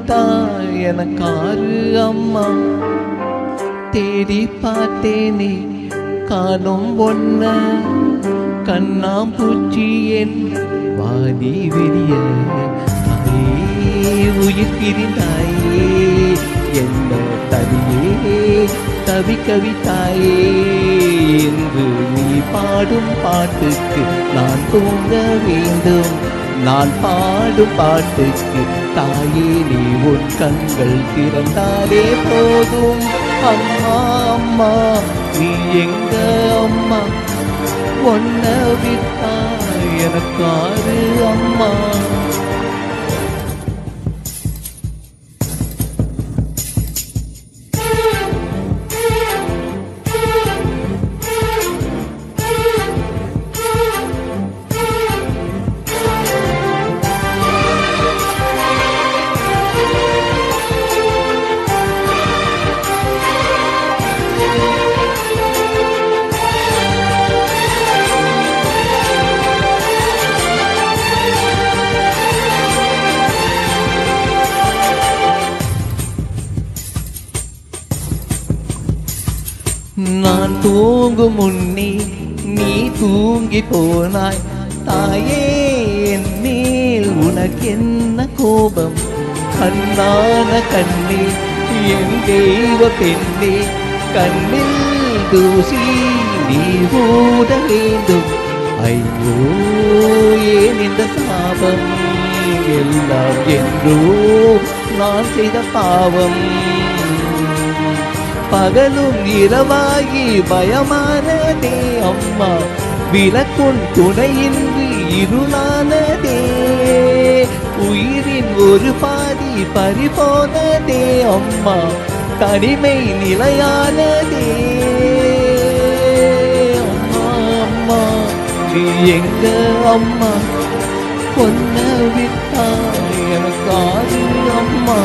விட்டாய் எனக்காரு அம்மா. தேடி பார்த்தேனே காணும் ஒன்ன, கண்ணாம்பூச்சி என் வாடி விரிய. தாயே உயிர் பிரிந்தாயே என்ன தனியே தவிக்கவித்தாயே. என்று நீ பாடும் பாட்டுக்கு நான் தூங்க வேண்டும். நான் பாடும் பாட்டுக்கு தாயே நீ உன் கண்கள் திறந்தாலே போதும். அம்மா அம்மா நீ எங்க அம்மா, ஒன்ன விட்டா எனக்காரு அம்மா. நான் தூங்கும் முன்னே நீ தூங்கி போனாய். தாயே என் மேல் உனக்கென்ன கோபம்? கண்ணான கண்ணே என் தெய்வ பெண்ணே, கண்ணில் தூசி நீ ஊட வேண்டும். ஐயோ ஏன் இந்த சாபம்? எல்லாம் என்றோ நான் செய்த பாவம். பகலும் இரவாகி பயமானதே அம்மா, விளக்குன் துணையின்றி இருளானதே. உயிரின் ஒரு பாதி பறிபோனதே அம்மா, தனிமை நிலையானதே. அம்மா அம்மா நீ எங்க அம்மா, பொன்ன விட்டா எனக்காது அம்மா.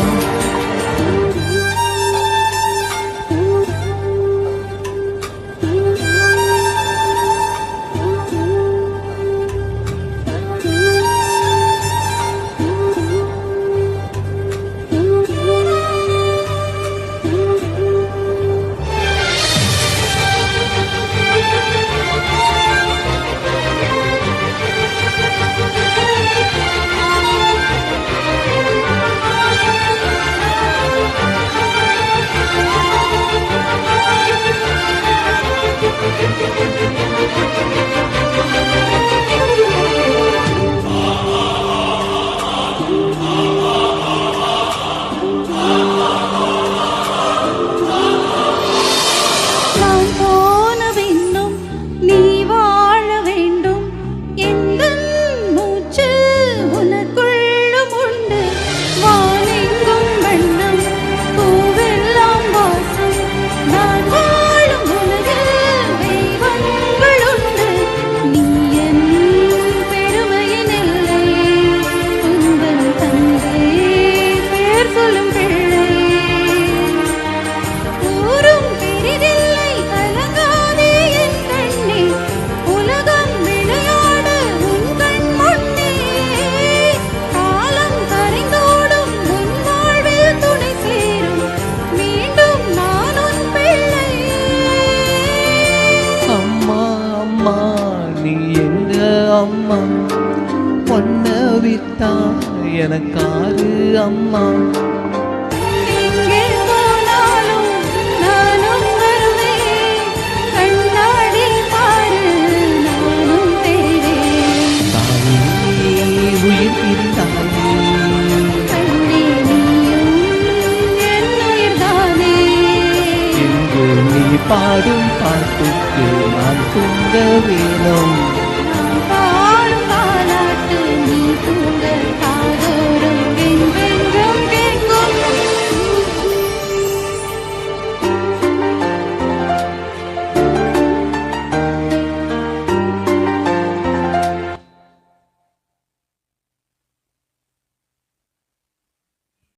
அம்மா, பொன்ன விட்டா எனக்காது அம்மா. உயிர் இருந்தாலே இன்று நீ பாடும் பாட்டுக்கு நான் தூங்க வேணும்.